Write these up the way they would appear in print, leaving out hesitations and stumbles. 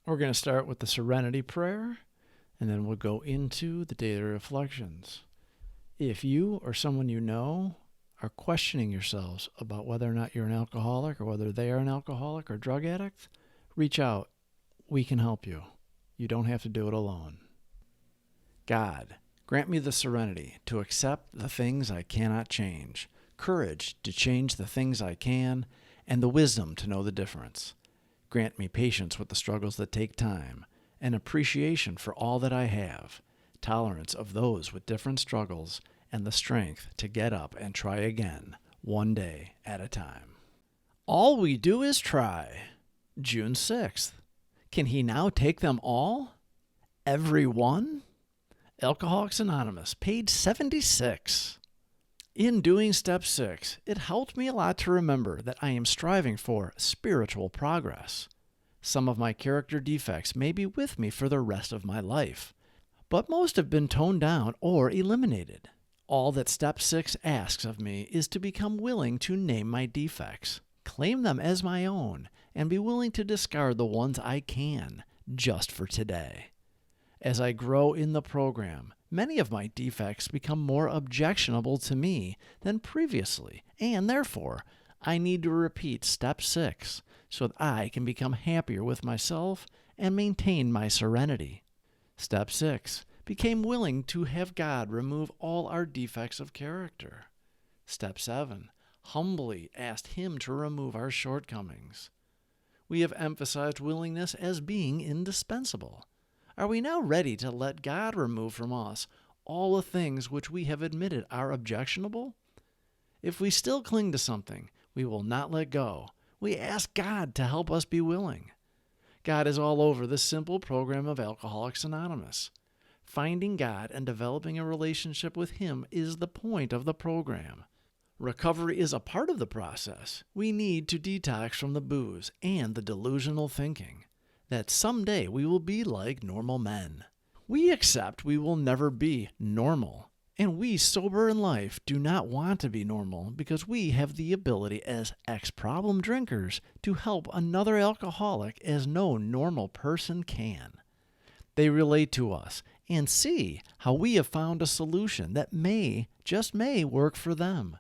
We're going to start with the serenity prayer, and then we'll go into the daily reflections. If you or someone you know are questioning yourselves about whether or not you're an alcoholic or whether they are an alcoholic or drug addict, reach out. We can help you. You don't have to do it alone. God, grant me the serenity to accept the things I cannot change, courage to change the things I can, and the wisdom to know the difference. Grant me patience with the struggles that take time, and appreciation for all that I have, tolerance of those with different struggles, and the strength to get up and try again, one day at a time. All we do is try. June 6th. Can he now take them all? Every one? Alcoholics Anonymous, page 76. In doing step 6, it helped me a lot to remember that I am striving for spiritual progress. Some of my character defects may be with me for the rest of my life, but most have been toned down or eliminated. All that step 6 asks of me is to become willing to name my defects, claim them as my own, and be willing to discard the ones I can, just for today. As I grow in the program, many of my defects become more objectionable to me than previously, and therefore, I need to repeat step 6 so that I can become happier with myself and maintain my serenity. Step 6, became willing to have God remove all our defects of character. Step 7, humbly asked Him to remove our shortcomings. We have emphasized willingness as being indispensable. Are we now ready to let God remove from us all the things which we have admitted are objectionable? If we still cling to something, we will not let go. We ask God to help us be willing. God is all over this simple program of Alcoholics Anonymous. Finding God and developing a relationship with Him is the point of the program. Recovery is a part of the process. We need to detox from the booze and the delusional thinking that someday we will be like normal men. We accept we will never be normal, and we sober in life do not want to be normal because we have the ability as ex-problem drinkers to help another alcoholic as no normal person can. They relate to us and see how we have found a solution that may, just may, work for them.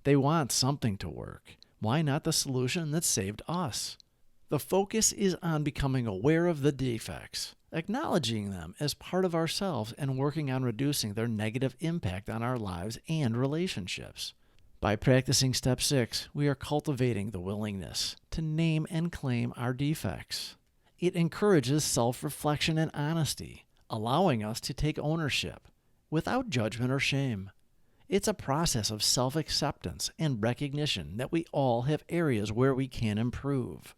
They want something to work. Why not the solution that saved us? The focus is on becoming aware of the defects, acknowledging them as part of ourselves and working on reducing their negative impact on our lives and relationships. By practicing step 6, we are cultivating the willingness to name and claim our defects. It encourages self-reflection and honesty, allowing us to take ownership without judgment or shame. It's a process of self-acceptance and recognition that we all have areas where we can improve.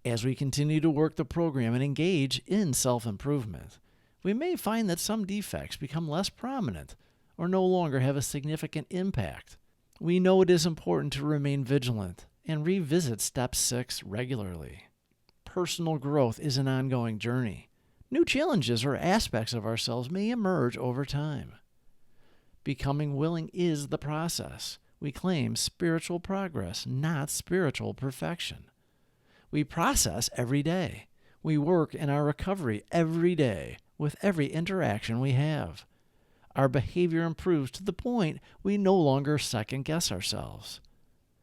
As we continue to work the program and engage in self-improvement, we may find that some defects become less prominent or no longer have a significant impact. We know it is important to remain vigilant and revisit step 6 regularly. Personal growth is an ongoing journey. New challenges or aspects of ourselves may emerge over time. Becoming willing is the process. We claim spiritual progress, not spiritual perfection. We process every day. We work in our recovery every day with every interaction we have. Our behavior improves to the point we no longer second-guess ourselves.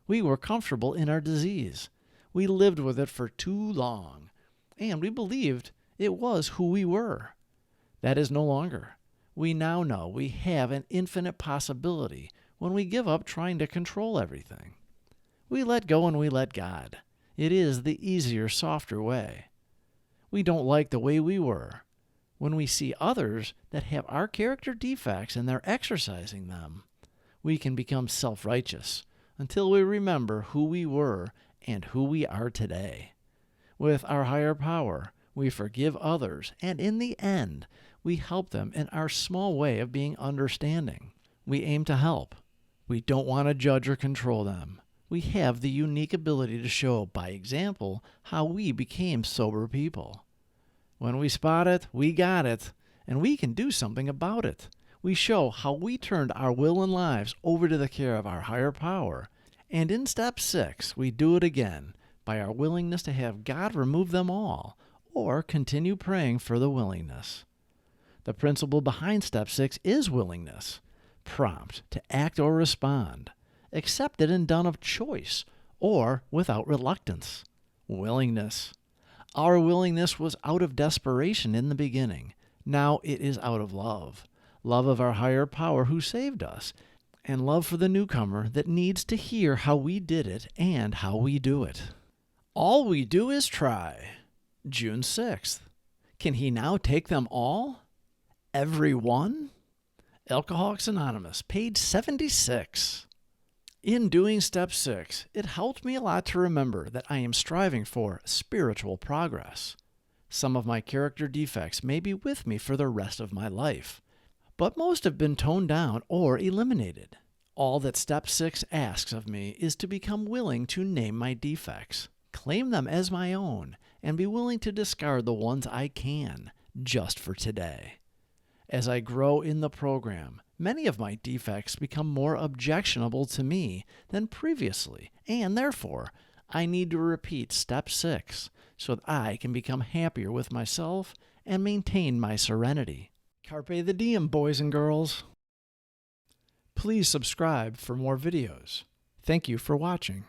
We were comfortable in our disease. We lived with it for too long, and we believed it was who we were. That is no longer. We now know we have an infinite possibility when we give up trying to control everything. We let go and we let God. It is the easier, softer way. We don't like the way we were. When we see others that have our character defects and they're exercising them, we can become self-righteous until we remember who we were and who we are today. With our higher power, we forgive others, and in the end, we help them in our small way of being understanding. We aim to help. We don't want to judge or control them. We have the unique ability to show by example how we became sober people. When we spot it, we got it, and we can do something about it. We show how we turned our will and lives over to the care of our higher power, and in step 6, we do it again by our willingness to have God remove them all, or continue praying for the willingness. The principle behind step 6 is willingness, prompt to act or respond, accepted and done of choice, or without reluctance. Willingness. Our willingness was out of desperation in the beginning. Now it is out of love. Love of our higher power who saved us, and love for the newcomer that needs to hear how we did it and how we do it. All we do is try. June 6th. Can he now take them all? Every one? Alcoholics Anonymous, page 76. In doing step 6, it helped me a lot to remember that I am striving for spiritual progress. Some of my character defects may be with me for the rest of my life, but most have been toned down or eliminated. All that step 6 asks of me is to become willing to name my defects, claim them as my own, and be willing to discard the ones I can, just for today. As I grow in the program, many of my defects become more objectionable to me than previously, and therefore, I need to repeat step 6 so that I can become happier with myself and maintain my serenity. Carpe the diem, boys and girls. Please subscribe for more videos. Thank you for watching.